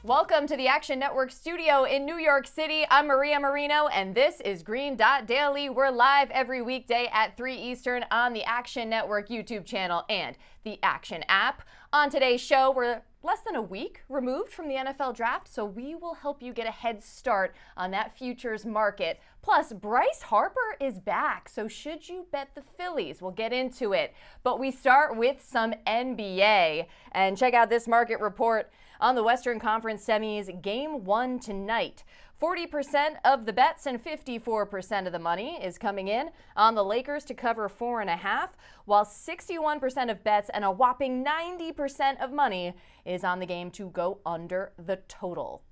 Welcome to the Action Network studio in New York City. I'm Maria Marino, and this is Green Dot Daily. We're live every weekday at 3 Eastern on the Action Network YouTube channel and the Action app. On today's show, we're less than a week removed from the NFL draft, so we will help you get a head start on that futures market. Plus, Bryce Harper is back, so should you bet the Phillies? We'll get into it. But we start with some NBA. And check out this market report on the Western Conference semis, Game 1 tonight. 40% of the bets and 54% of the money is coming in on the Lakers to cover 4.5, while 61% of bets and a whopping 90% of money is on the game to go under the total.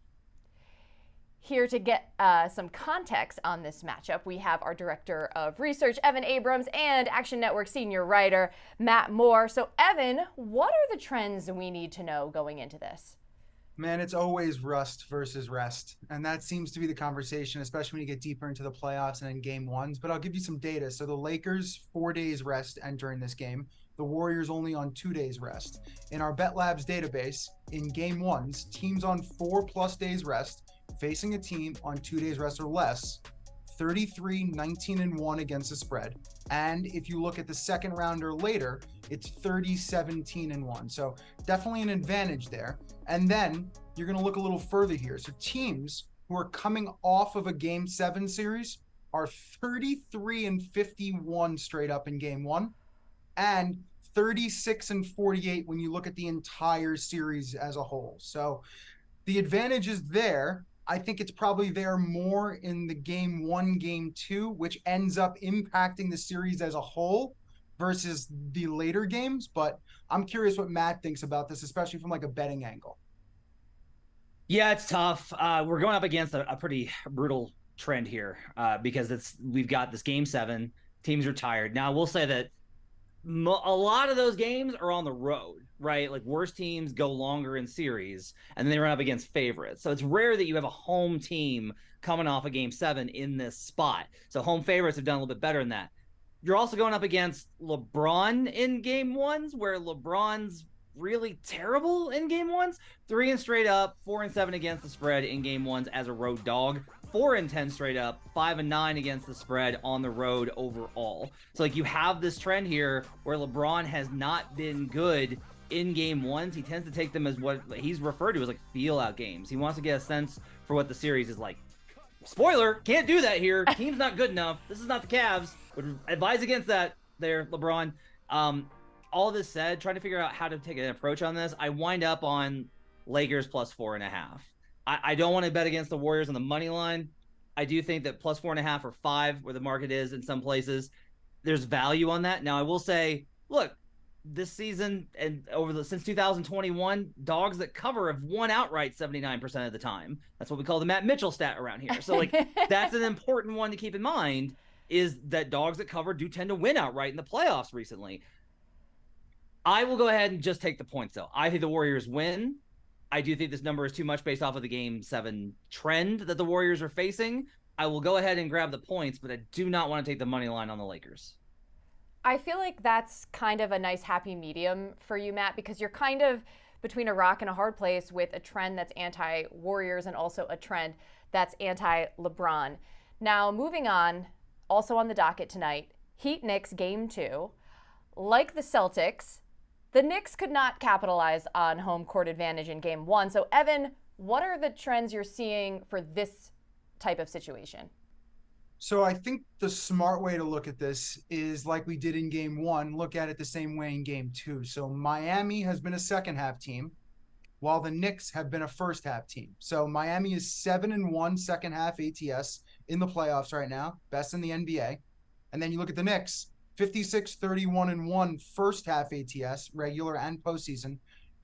Here to get some context on this matchup, we have our Director of Research, Evan Abrams, and Action Network Senior Writer, Matt Moore. So, Evan, what are the trends we need to know going into this? Man, it's always rust versus rest. And that seems to be the conversation, especially when you get deeper into the playoffs and in game ones. But I'll give you some data. So the Lakers, 4 days rest entering this game. The Warriors only on 2 days rest. In our Bet Labs database, in game ones, teams on 4+ days rest facing a team on 2 days rest or less, 33-19-1 against the spread. And if you look at the second round or later, it's 30-17-1. So definitely an advantage there. And then you're going to look a little further here. So teams who are coming off of a Game 7 series are 33-51 straight up in Game 1 and 36-48 when you look at the entire series as a whole. So the advantage is there. I think it's probably there more in the Game 1, Game 2, which ends up impacting the series as a whole versus the later games. But I'm curious what Matt thinks about this, especially from like a betting angle. Yeah, it's tough. We're going up against a pretty brutal trend here because we've got this Game 7. Teams are tired. Now, we'll say that a lot of those games are on the road, right? Like worst teams go longer in series, and then they run up against favorites. So it's rare that you have a home team coming off a Game 7 in this spot. So home favorites have done a little bit better than that. You're also going up against LeBron in Game 1s, where LeBron's really terrible in Game 1s. 3 straight up, 4-7 against the spread in Game 1s as a road dog. 4-10 straight up, 5-9 against the spread on the road overall. So like you have this trend here where LeBron has not been good in Game 1s. He tends to take them as what he's referred to as like feel out games. He wants to get a sense for what the series is like. Spoiler, can't do that here. Team's not good enough. This is not the Cavs. Would advise against that there, LeBron. All this said, trying to figure out how to take an approach on this, I wind up on Lakers plus 4.5. I don't want to bet against the Warriors on the money line. I do think that plus 4.5 or 5, where the market is in some places, there's value on that. Now, I will say, look, this season and since 2021, dogs that cover have won outright 79% of the time. That's what we call the Matt Mitchell stat around here. So, like, that's an important one to keep in mind, is that dogs that cover do tend to win outright in the playoffs recently. I will go ahead and just take the points, though. I think the Warriors win. I do think this number is too much based off of the Game 7 trend that the Warriors are facing. I will go ahead and grab the points, but I do not want to take the money line on the Lakers. I feel like that's kind of a nice happy medium for you, Matt, because you're kind of between a rock and a hard place with a trend that's anti-Warriors and also a trend that's anti-LeBron. Now, moving on, also on the docket tonight, Heat-Knicks Game 2. Like the Celtics, the Knicks could not capitalize on home court advantage in Game 1. So, Evan, what are the trends you're seeing for this type of situation? So I think the smart way to look at this is like we did in Game 1, look at it the same way in Game 2. So Miami has been a second-half team, while the Knicks have been a first-half team. So Miami is 7-1 second-half ATS in the playoffs right now, best in the NBA. And then you look at the Knicks, 56-31-1 first-half ATS, regular and postseason,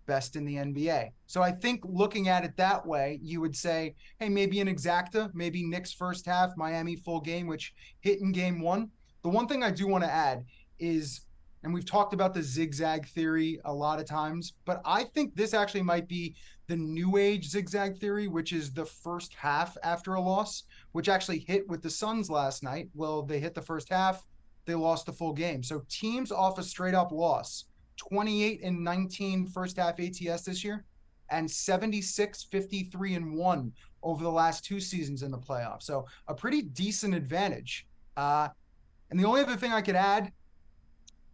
best in the NBA. So I think looking at it that way, you would say, hey, maybe an exacta, maybe Knicks first half, Miami full game, which hit in Game 1. The one thing I do want to add is, and we've talked about the zigzag theory a lot of times, but I think this actually might be the new age zigzag theory, which is the first half after a loss, which actually hit with the Suns last night. Well, they hit the first half, they lost the full game. So teams off a straight up loss, 28-19 first half ATS this year, and 76, 53, and 1 over the last 2 seasons in the playoffs. So a pretty decent advantage. And the only other thing I could add,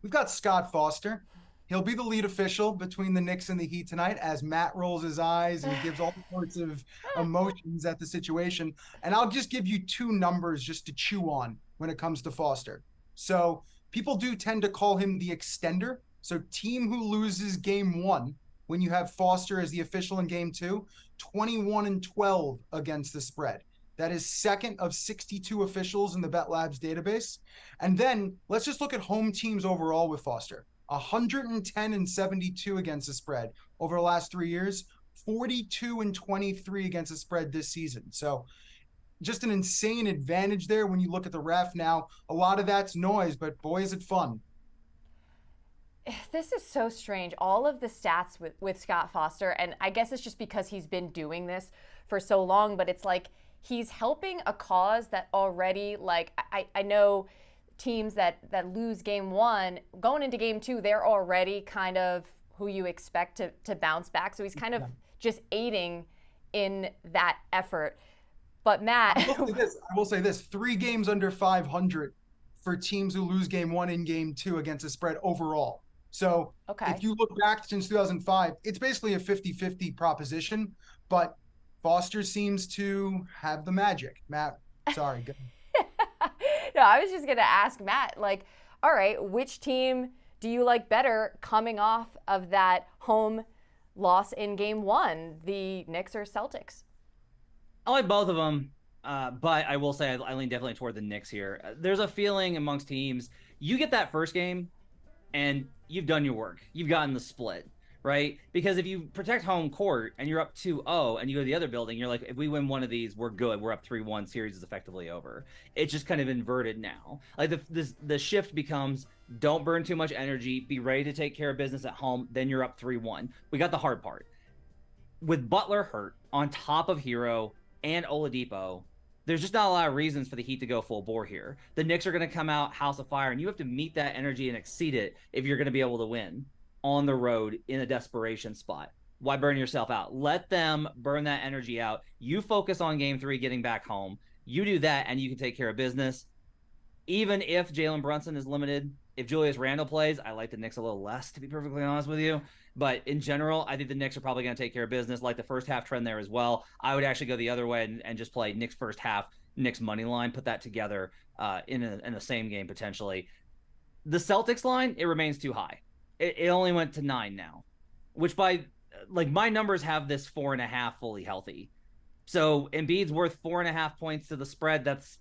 we've got Scott Foster. He'll be the lead official between the Knicks and the Heat tonight as Matt rolls his eyes and gives all sorts of emotions at the situation. And I'll just give you 2 numbers just to chew on when it comes to Foster. So people do tend to call him the extender. So team who loses game 1, when you have Foster as the official in game 2, 21-12 against the spread. That is second of 62 officials in the Bet Labs database. And then let's just look at home teams overall with Foster. 110-72 against the spread over the last 3 years, 42-23 against the spread this season. So just an insane advantage there when you look at the ref. Now, a lot of that's noise, but boy, is it fun. This is so strange. All of the stats with Scott Foster, and I guess it's just because he's been doing this for so long, but it's like he's helping a cause that already, like, I know teams that lose game 1, going into game 2, they're already kind of who you expect to bounce back. So he's kind of just aiding in that effort. But Matt, I will say this, 3 games under 500 for teams who lose game 1 and game 2 against the spread overall. So if you look back since 2005, it's basically a 50-50 proposition, but Foster seems to have the magic. Matt, sorry. Go ahead. No, I was just going to ask Matt, like, all right, which team do you like better coming off of that home loss in game 1, the Knicks or Celtics? I like both of them, but I will say I lean definitely toward the Knicks here. There's a feeling amongst teams, you get that first game, and you've done your work. You've gotten the split, right? Because if you protect home court and you're up 2-0 and you go to the other building, you're like, if we win one of these, we're good. We're up 3-1. Series is effectively over. It's just kind of inverted now. Like the shift becomes, don't burn too much energy. Be ready to take care of business at home. Then you're up 3-1. We got the hard part. With Butler hurt on top of Hero and Oladipo, there's just not a lot of reasons for the Heat to go full bore here. The Knicks are going to come out house of fire, and you have to meet that energy and exceed it if you're going to be able to win on the road in a desperation spot. Why burn yourself out? Let them burn that energy out. You focus on game 3, getting back home. You do that, and you can take care of business. Even if Jalen Brunson is limited, if Julius Randle plays, I like the Knicks a little less, to be perfectly honest with you. But in general, I think the Knicks are probably going to take care of business, like the first half trend there as well. I would actually go the other way and just play Knicks first half, Knicks money line, put that together in the same game potentially. The Celtics line, it remains too high. It only went to 9 now, which by like my numbers have this 4.5 fully healthy. So Embiid's worth 4.5 points to the spread. That's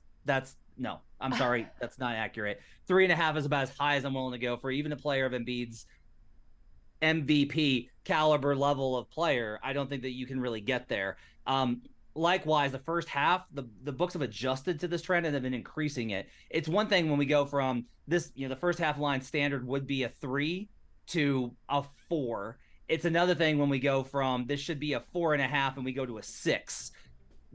no, I'm sorry, that's not accurate. 3.5 is about as high as I'm willing to go for even a player of Embiid's MVP caliber level of player. I don't think that you can really get there. Likewise, the first half, the books have adjusted to this trend and have been increasing it. It's one thing when we go from this, the first half line standard would be a 3 to a 4. It's another thing when we go from this should be a 4.5 and we go to a 6.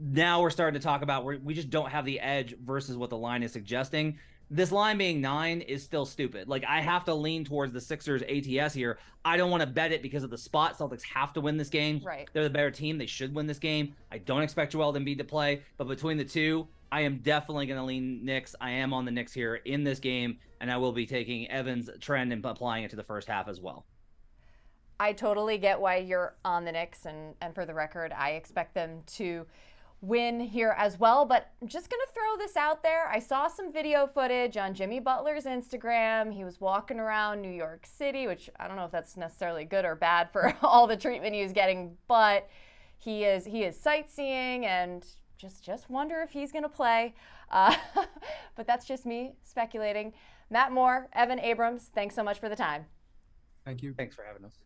Now we're starting to talk about we just don't have the edge versus what the line is suggesting. This line being 9 is still stupid. Like, I have to lean towards the Sixers ATS here. I don't want to bet it because of the spot. Celtics have to win this game. Right. They're the better team. They should win this game. I don't expect Joel Embiid to play, but between the two, I am definitely going to lean Knicks. I am on the Knicks here in this game, and I will be taking Evans' trend and applying it to the first half as well. I totally get why you're on the Knicks, and for the record, I expect them to win here as well, but I'm just gonna throw this out there. I saw some video footage on Jimmy Butler's Instagram. He was walking around New York City, which I don't know if that's necessarily good or bad for all the treatment he was getting, but he is sightseeing, and just wonder if he's gonna play. But that's just me speculating. Matt Moore, Evan Abrams, thanks so much for the time. Thank you. Thanks for having us.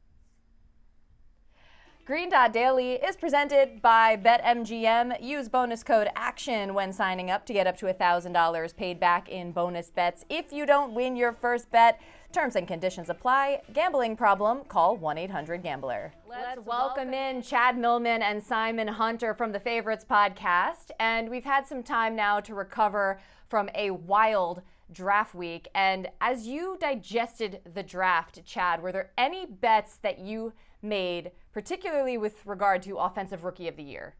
Green Dot Daily is presented by BetMGM. Use bonus code ACTION when signing up to get up to $1,000 paid back in bonus bets if you don't win your first bet. Terms and conditions apply. Gambling problem? Call 1-800-GAMBLER. Let's welcome in Chad Millman and Simon Hunter from the Favorites podcast. And we've had some time now to recover from a wild draft week. And as you digested the draft, Chad, were there any bets that you made particularly with regard to Offensive Rookie of the Year?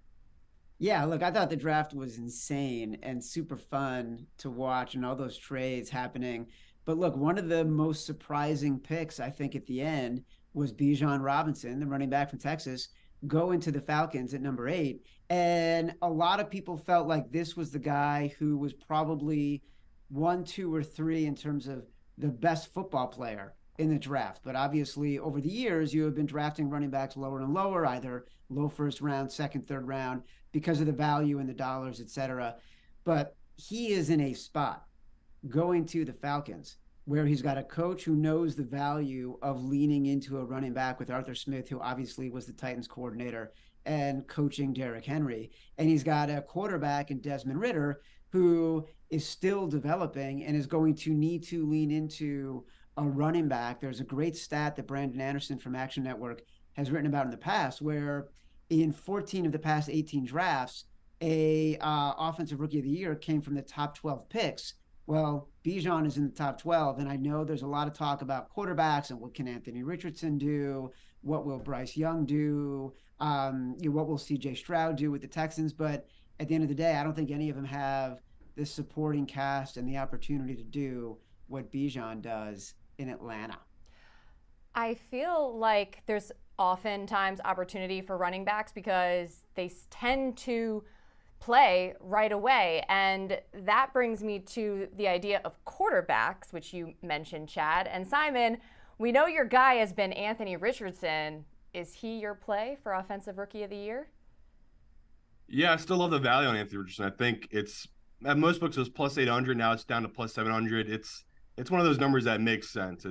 Yeah, look, I thought the draft was insane and super fun to watch and all those trades happening. But look, one of the most surprising picks, I think, at the end was Bijan Robinson, the running back from Texas, going to the Falcons at number 8. And a lot of people felt like this was the guy who was probably 1, 2, or 3 in terms of the best football player in the draft. But obviously, over the years, you have been drafting running backs lower and lower, either low first round, second, third round, because of the value and the dollars, et cetera. But he is in a spot going to the Falcons where he's got a coach who knows the value of leaning into a running back with Arthur Smith, who obviously was the Titans coordinator, and coaching Derrick Henry. And he's got a quarterback in Desmond Ridder who is still developing and is going to need to lean into a running back. There's a great stat that Brandon Anderson from Action Network has written about in the past, where in 14 of the past 18 drafts, a offensive rookie of the year came from the top 12 picks. Well, Bijan is in the top 12, and I know there's a lot of talk about quarterbacks and what can Anthony Richardson do, what will Bryce Young do, what will C.J. Stroud do with the Texans. But at the end of the day, I don't think any of them have the supporting cast and the opportunity to do what Bijan does in Atlanta. I feel like there's oftentimes opportunity for running backs because they tend to play right away. And that brings me to the idea of quarterbacks, which you mentioned, Chad. And Simon, we know your guy has been Anthony Richardson. Is he your play for Offensive Rookie of the Year? Yeah, I still love the value on Anthony Richardson. I think it's at most books it was plus 800. Now it's down to plus 700. It's one of those numbers that makes sense.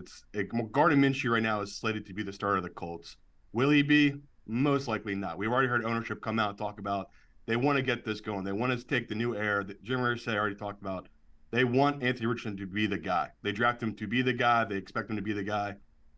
Gardner Minshew right now is slated to be the starter of the Colts. Will he be? Most likely not. We've already heard ownership come out and talk about they want to get this going. They want to take the new era that Jim Irsay already talked about. They want Anthony Richardson to be the guy. They draft him to be the guy. They expect him to be the guy.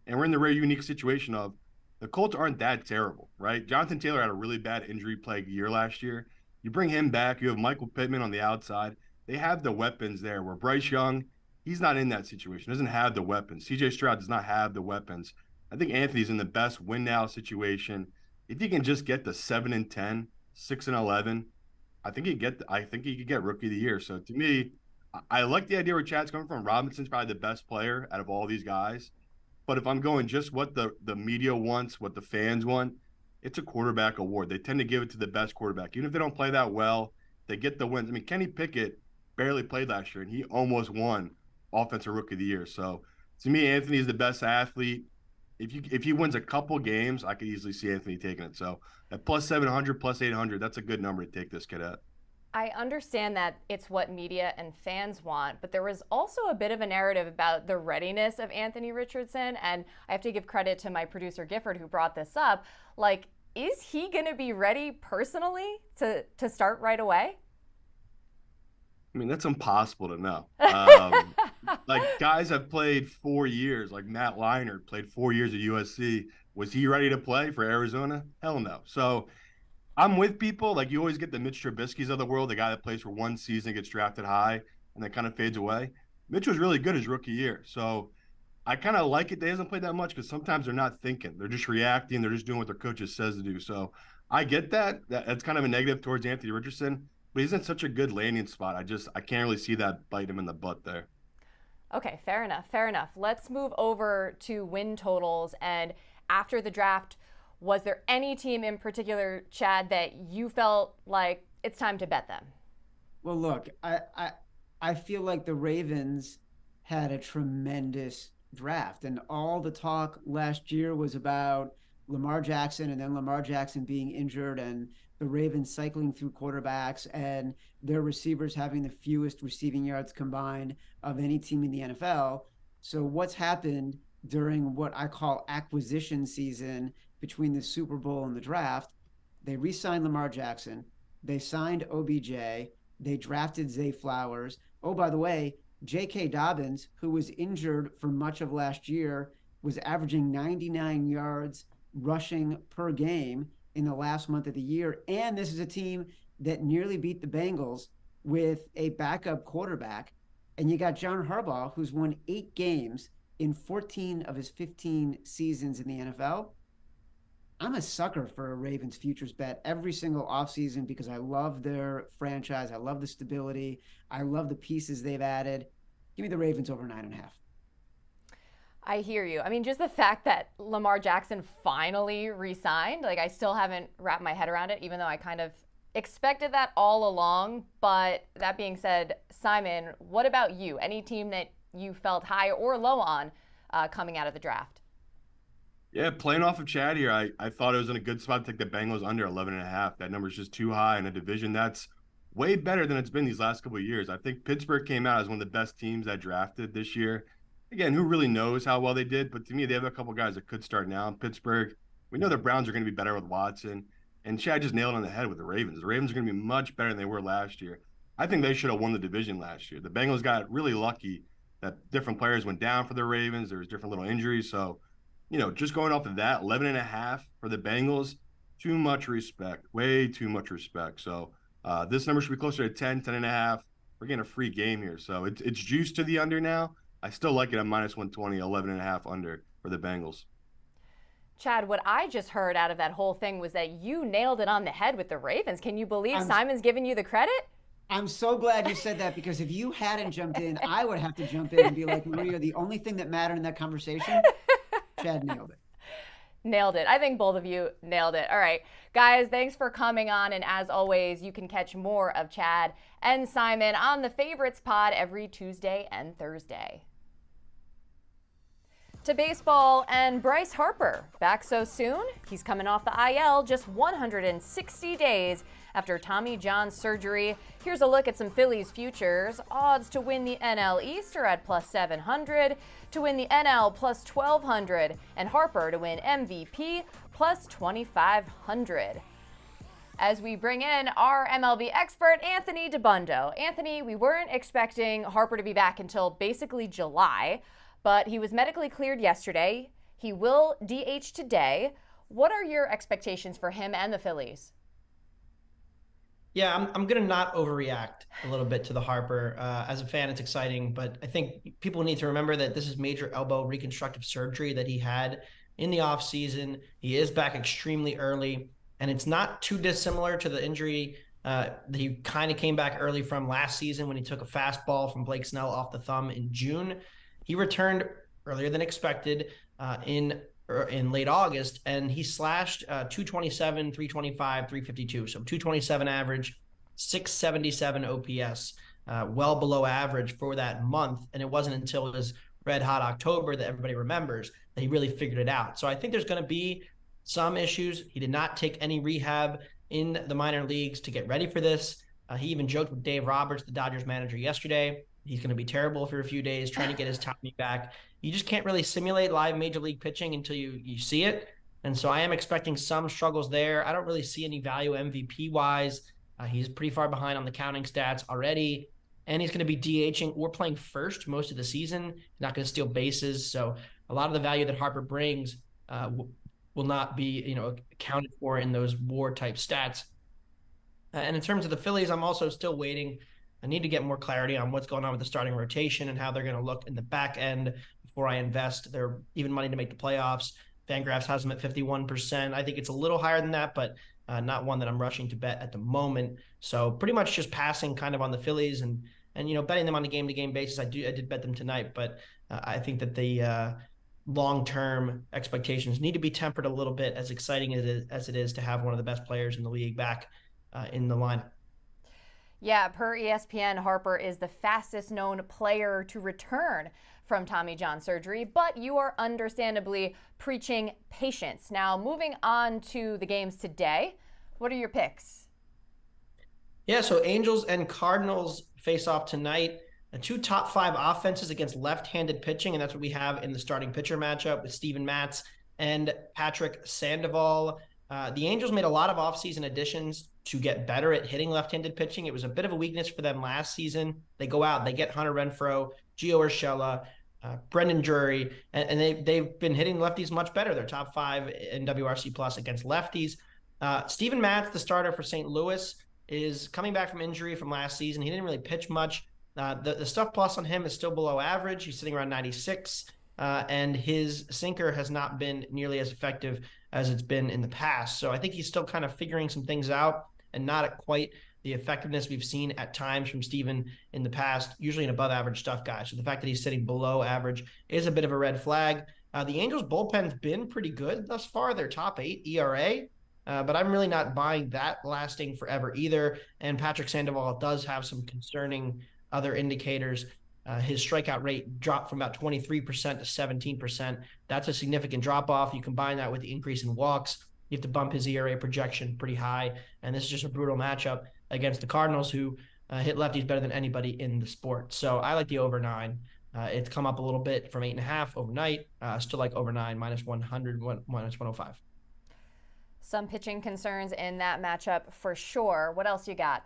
And we're in the very unique situation of the Colts aren't that terrible, right? Jonathan Taylor had a really bad injury-plagued year last year. You bring him back. You have Michael Pittman on the outside. They have the weapons there where Bryce Young, he's not in that situation, doesn't have the weapons. C.J. Stroud does not have the weapons. I think Anthony's in the best win-now situation. If he can just get the 7-10, 6-11, I think he could get Rookie of the Year. So to me, I like the idea where Chad's coming from. Robinson's probably the best player out of all these guys. But if I'm going just what the media wants, what the fans want, it's a quarterback award. They tend to give it to the best quarterback. Even if they don't play that well, they get the wins. I mean, Kenny Pickett barely played last year, and he almost won Offensive Rookie of the Year. So to me, Anthony's the best athlete. If he wins a couple games, I could easily see Anthony taking it. So at plus 700, plus 800, that's a good number to take this kid at. I understand that it's what media and fans want, but there was also a bit of a narrative about the readiness of Anthony Richardson, and I have to give credit to my producer Gifford who brought this up. Like, is he going to be ready personally to start right away? I mean, that's impossible to know. Like, guys have played 4 years, like Matt Leinart played 4 years at USC. Was he ready to play for Arizona? Hell no. So I'm with people. Like, you always get the Mitch Trubisky's of the world, the guy that plays for one season, gets drafted high, and then kind of fades away. Mitch was really good his rookie year. So I kind of like it. They hasn't played that much because sometimes they're not thinking. They're just reacting. They're just doing what their coaches says to do. So I get that. That's kind of a negative towards Anthony Richardson. But he's in such a good landing spot. I can't really see that bite him in the butt there. Okay, fair enough. Let's move over to win totals. And after the draft, was there any team in particular, Chad, that you felt like it's time to bet them? Well, look, I feel like the Ravens had a tremendous draft, and all the talk last year was about Lamar Jackson and then Lamar Jackson being injured and the Ravens cycling through quarterbacks and their receivers having the fewest receiving yards combined of any team in the NFL. So what's happened during what I call acquisition season between the Super Bowl and the draft? They re-signed Lamar Jackson. They signed OBJ. They drafted Zay Flowers. Oh, by the way, J.K. Dobbins, who was injured for much of last year, was averaging 99 yards rushing per game in the last month of the year. And this is a team that nearly beat the Bengals with a backup quarterback. And you got John Harbaugh, who's won 8 games in 14 of his 15 seasons in the NFL. I'm a sucker for a Ravens futures bet every single offseason because I love their franchise. I love the stability. I love the pieces they've added. Give me the Ravens over 9.5. I hear you. I mean, just the fact that Lamar Jackson finally re-signed, like I still haven't wrapped my head around it, even though I kind of expected that all along. But that being said, Simon, what about you? Any team that you felt high or low on coming out of the draft? Yeah, playing off of Chad here, I thought it was in a good spot to take the Bengals under 11.5. That number is just too high in a division that's way better than it's been these last couple of years. I think Pittsburgh came out as one of the best teams that drafted this year. Again, who really knows how well they did? But to me, they have a couple of guys that could start now in Pittsburgh. We know the Browns are going to be better with Watson. And Chad just nailed it on the head with the Ravens. The Ravens are going to be much better than they were last year. I think they should have won the division last year. The Bengals got really lucky that different players went down for the Ravens. There was different little injuries. So, just going off of that, 11.5 for the Bengals, too much respect, way too much respect. So this number should be closer to 10.5. We're getting a free game here. So it's juiced to the under now. I still like it at minus 120, 11.5 under for the Bengals. Chad, what I just heard out of that whole thing was that you nailed it on the head with the Ravens. Can you believe Simon's giving you the credit? I'm so glad you said that because if you hadn't jumped in, I would have to jump in and be like, Maria, the only thing that mattered in that conversation, Chad nailed it. Nailed it. I think both of you nailed it. All right, guys, thanks for coming on. And as always, you can catch more of Chad and Simon on the Favorites Pod every Tuesday and Thursday. To baseball and Bryce Harper, back so soon? He's coming off the IL just 160 days after Tommy John surgery. Here's a look at some Phillies futures. Odds to win the NL East are at plus 700, to win the NL plus 1200, and Harper to win MVP plus 2500. As we bring in our MLB expert, Anthony Dabbundo. Anthony, we weren't expecting Harper to be back until basically July, but he was medically cleared yesterday. He will DH today. What are your expectations for him and the Phillies? Yeah, I'm going to not overreact a little bit to the Harper. As a fan, it's exciting, but I think people need to remember that this is major elbow reconstructive surgery that he had in the offseason. He is back extremely early, and it's not too dissimilar to the injury that he kind of came back early from last season when he took a fastball from Blake Snell off the thumb in June. He returned earlier than expected in late August, and he slashed 227, 325, 352. So 227 average, 677 OPS, well below average for that month. And it wasn't until his red hot October that everybody remembers that he really figured it out. So I think there's going to be some issues. He did not take any rehab in the minor leagues to get ready for this. He even joked with Dave Roberts, the Dodgers manager, yesterday. He's going to be terrible for a few days trying to get his timing back. You just can't really simulate live major league pitching until you see it. And so I am expecting some struggles there. I don't really see any value MVP-wise. He's pretty far behind on the counting stats already. And he's going to be DHing or playing first most of the season. He's not going to steal bases. So a lot of the value that Harper brings will not be accounted for in those WAR-type stats. And in terms of the Phillies, I'm also still waiting. I need to get more clarity on what's going on with the starting rotation and how they're going to look in the back end before I invest their even money to make the playoffs. Fangraphs has them at 51%. I think it's a little higher than that, but not one that I'm rushing to bet at the moment. So pretty much just passing kind of on the Phillies and betting them on a game-to-game basis. I did bet them tonight, but I think that the long-term expectations need to be tempered a little bit, as exciting as it is to have one of the best players in the league back in the lineup. Yeah, per ESPN, Harper is the fastest known player to return from Tommy John surgery, but you are understandably preaching patience. Now, moving on to the games today, what are your picks? Yeah, so Angels and Cardinals face off tonight. Two top 5 offenses against left-handed pitching, and that's what we have in the starting pitcher matchup with Steven Matz and Patrick Sandoval. The Angels made a lot of offseason additions to get better at hitting left-handed pitching. It was a bit of a weakness for them last season. They go out, they get Hunter Renfroe, Gio Urshela, Brendan Drury, and they've been hitting lefties much better. They're top 5 in WRC plus against lefties. Steven Matz, the starter for St. Louis, is coming back from injury from last season. He didn't really pitch much. The stuff plus on him is still below average. He's sitting around 96, and his sinker has not been nearly as effective as it's been in the past. So I think he's still kind of figuring some things out and not at quite the effectiveness we've seen at times from Steven in the past, usually an above average stuff guy. So the fact that he's sitting below average is a bit of a red flag. The Angels bullpen's been pretty good thus far. They're top 8 ERA, but I'm really not buying that lasting forever either. And Patrick Sandoval does have some concerning other indicators. His strikeout rate dropped from about 23% to 17%. That's a significant drop off. You combine that with the increase in walks, you have to bump his ERA projection pretty high. And this is just a brutal matchup against the Cardinals, who hit lefties better than anybody in the sport. So I like the over 9. It's come up a little bit from 8.5 overnight. Still like over 9, minus 100, minus 105. Some pitching concerns in that matchup for sure. What else you got?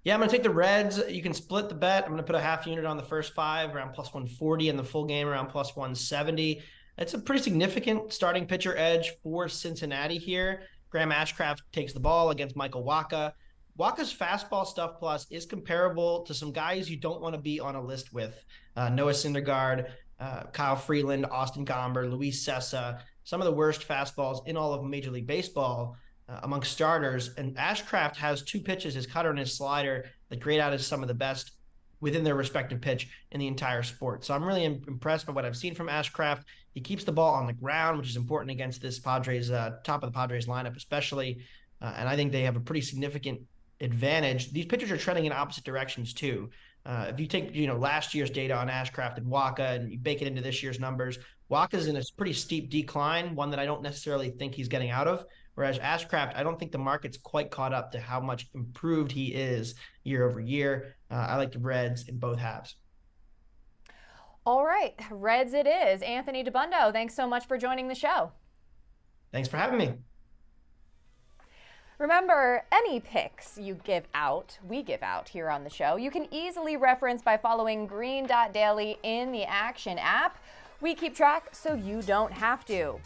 Yeah, I'm going to take the Reds. You can split the bet. I'm going to put a half unit on the first 5, around plus 140, and the full game around plus 170. It's a pretty significant starting pitcher edge for Cincinnati here. Graham Ashcraft takes the ball against Michael Wacha. Wacha's fastball stuff plus is comparable to some guys you don't want to be on a list with. Noah Syndergaard, Kyle Freeland, Austin Gomber, Luis Sessa, some of the worst fastballs in all of Major League Baseball among starters. And Ashcraft has 2 pitches, his cutter and his slider, that grade out as some of the best within their respective pitch in the entire sport. So I'm really impressed by what I've seen from Ashcraft. He keeps the ball on the ground, which is important against this Padres, top of the Padres lineup especially. And I think they have a pretty significant advantage. These pitchers are trending in opposite directions too. If you take last year's data on Ashcraft and Wacha and you bake it into this year's numbers, Wacha's in a pretty steep decline, one that I don't necessarily think he's getting out of. Whereas Ashcraft, I don't think the market's quite caught up to how much improved he is year over year. I like the Reds in both halves. All right, Reds it is. Anthony Dabbundo, thanks so much for joining the show. Thanks for having me. Remember, any picks we give out here on the show, you can easily reference by following Green Dot Daily in the Action app. We keep track so you don't have to.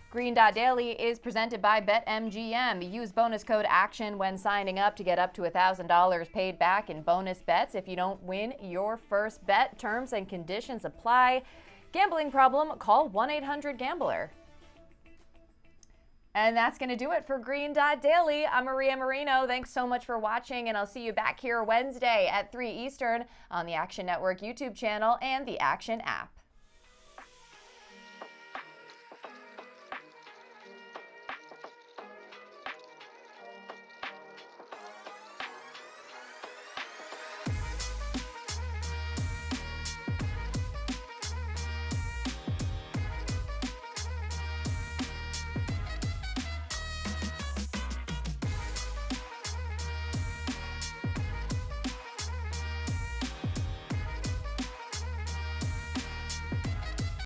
Green Dot Daily is presented by BetMGM. Use bonus code ACTION when signing up to get up to $1,000 paid back in bonus bets if you don't win your first bet. Terms and conditions apply. Gambling problem? Call 1-800-GAMBLER. And that's going to do it for Green Dot Daily. I'm Maria Marino. Thanks so much for watching, and I'll see you back here Wednesday at 3 Eastern on the Action Network YouTube channel and the Action app.